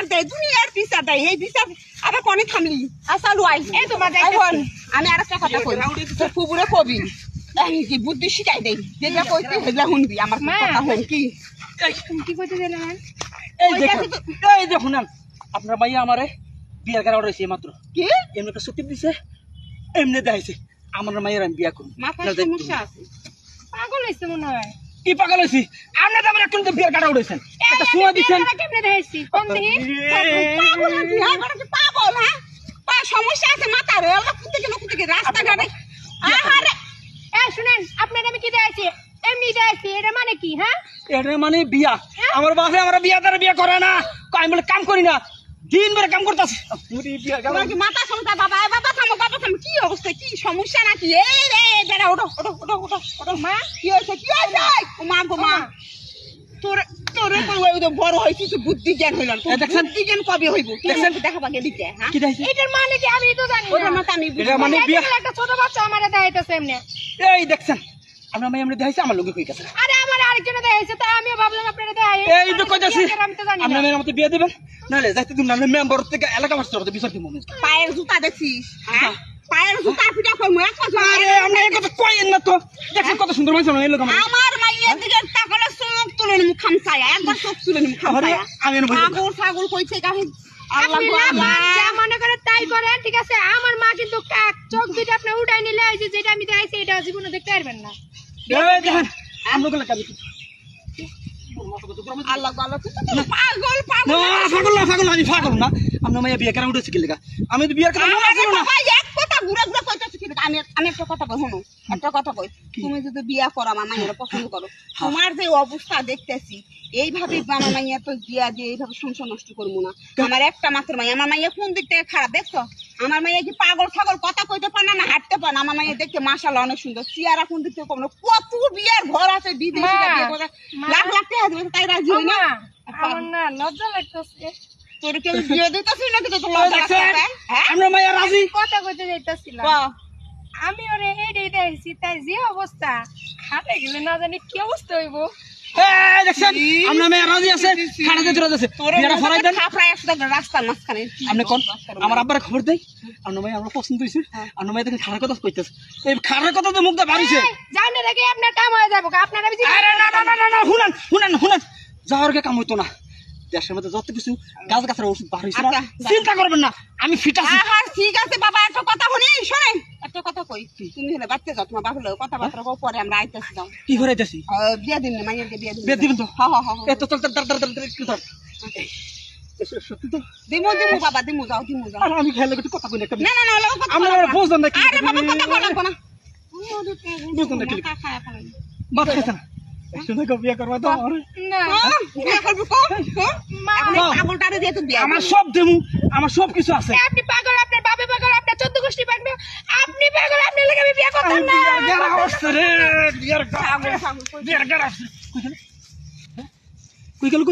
বিচার দেয়, দুনিয়ার বিচার দেয়। এই বিচার আবার কোনে থামলি? আচ্ছা লুয়াই, এই তোমার আমি আরেকটা কথা কই, তোর ফুবুরে কবি কি বুদ্ধি শিখাই দেই, যেটা কইতে হেলা শুনবি। আমার কথা হন কি কি কইতে দিলে? এই দেখুন আপনার ভাইয়া আমারে বিয়ার করা রয়েছে মাত্র। কি এমনি একটা চুক্তি দিছে, এমনি দেখাইছে আমার মায়ের আমি বিয়া করব। মাথায় সমস্যা আছে, পাগল হইছে মনে হয়। কি পাগল হইছি? আপনি তো আমার একটু বিয়ার কাটা উঠেছেন, একটা সময় দিচ্ছেন। কেমনে দেখাইছি কোন দিকে? পাগল না বিয়া করে কি পাগল? হ্যাঁ পা সমস্যা আছে মাথার, আল্লাহ কুতে রাস্তাঘাটে। আরে এই শুনেন, আপনার আমি কি দেখাইছি? এমনি দেখাইছি, এটা মানে কি? হ্যাঁ এটা মানে বিয়া। আমার বাপে আমার বিয়া করে না, আমি বলে কাম করি না, দিন ভরে কাম করতেছি। তোমার কি মাথা সমস্যা? বাবা বাবা থামো, কি অবস্থা, কি সমস্যা নাকি? এই রে দাঁড়া, ওঠো মা, কি হয়েছে? ও মা গো মা, তোরে বড় হয়েছিস, বুদ্ধি জ্ঞান হইল। বুদ্ধি জ্ঞান কবে হইব? দেখাবা গেলিতে। হ্যাঁ এটার মানে কি? আমি তো জানি না। মানে বিয়া একটা ছোট বাচ্চা আমারে দেখাইতেছে এমনি। এই দেখছেন আপনার মাই আমরা দেখাইছে, আমার লোকে কই গেছে। আরে আমার আরেকজনে দেখাইছে, তাই আমিও ভাবলাম আপনারা দেখাই। এই তো কইতাছি আমি তো জানি না। আপনার মেয়ের মতো বিয়ে দিবেন নাহলে যাইতে দিন, নাহলে মেম্বার থেকে এলাকা মাস্টার হতে বিচার দিব। পায়ের জুতা দেখছিস? হ্যাঁ পায়ের জুতা পিটা কই মই একবার। আরে আপনি এই কথা কইেন না তো, দেখেন কত সুন্দর মানুষ এই লোক। আমার মাইয়ের দিকে তাকালে চোখ তুলে নিমু খামসায়া, একবার চোখ তুলে নিমু খামসায়া। আমি ছাগল কইছে গাহি। আল্লাহ যা মনে করে তাই করেন, ঠিক আছে? আমার মা কিন্তু কাক, চোখ দুটো আপনি উঠাই নিলে এই যে যেটা আমি দেখাইছি এটা জীবনে দেখতে পারবেন না। এই দেখেন আমরা কোন কাজ আল্লাহ আল্লাহ পাগল পাগল আমি পাগল না। আপনার মাইয়া বিয়ে করা উঠেছে কি লেগা? আমি তো বিয়ে করা না। এক কথা ঘুরে কইতাছি কি? আমি একটা কথা কই, শোনো একটা কথা কই। তুমি যদি বিয়া করো, আমার মাইয়ার পছন্দ করো, তোমার যে অবস্থা দেখতেছি এইভাবে আমার মাইয়া তো বিয়া দিয়ে এইভাবে সংসার নষ্ট করবো না। আমার একটা মাত্র মাইয়া, আমার মাইয়া কোন দিক থেকে খারাপ দেখছো? আমার মাইয়া কি পাগল ছাগল কথা কইতে পারে না, হাঁটতে পারে না? আমার মাইয়া দেখতে মাশাআল্লাহ অনেক সুন্দর, চেহারা কোন দিক থেকে কম না। কত বিয়ার ঘর আছে বিদেশে, লাখ লাখ টাকা দিবে তাই রাজি হই না। আমার না লজ্জা লাগতেছে। তোর কেউ বিয়ে দিতেছিস নাকি? তো লজ্জা লাগতেছে? আমরা মাইয়া রাজি কথা কইতে যাইতাছিলাম আমি, ওরে এইটাই দেখছি, তাই যে অবস্থা খাটে গেলে না জানি কি অবস্থা হইব। এই দেখছেন আমরা মাইয়া রাজি আছে, খাড়া দিতে রাজি আছে। বিয়াটা ফরাই দেন, খাপড়ায় আসছে রাস্তার মাঝখানে। আপনি কোন আমার আব্বার খবর দেই, আপনার মাইয়া আমরা পছন্দ হইছে। আপনার মাইয়া দেখেন খাড়ার কথা কইতেছে, এই খাড়ার কথা তো মুখটা বাড়িছে। জানেন নাকি আপনার কাম হয়ে যাবো? আপনারা আরে না শুনেন যাওয়ার কাম হইতো না। দেশের মধ্যে যত কিছু গাছ গাছের ওষুধ বার হইছে না, চিন্তা করবেন না, আমি ফিট আছি। ঠিক আছে বাবা, একটা কথা শুনি, শোনেন একটা কথা কই। তুমি হলে বাচ্চা যাও, তোমার বাবা কথাবার্তা কও, পরে আমরা আইতেছি। দাও কি করে যাচ্ছি? বিয়া দিন না, মাইয়াকে বিয়া দিবেন তো? হ্যাঁ এত চল সত্যি তো দিমু বাবা, দিমু যাও। আর আমি খেয়াল একটু কথা কই একটা না আমরা বুঝলাম না কি। আরে বাবা কথা বলা লাগবো না, বুঝলাম না কি বাদ খাইছ না। শুনে গো বিয়ে করবা তো? না বিয়া করব কো? পাগলটারে দিয়ে তো বিয়া। আমার সব দেমু, আমার সব কিছু আছে। আপনি পাগল, আপনার বাবা পাগল, আপনার 14 গোষ্ঠী পাগল, আপনি পাগল, আপনার লাগি আমি বিয়া করতাম না। বিয়ার অবস্থা রে, বিয়ার পাগল বিয়ার কই গেল?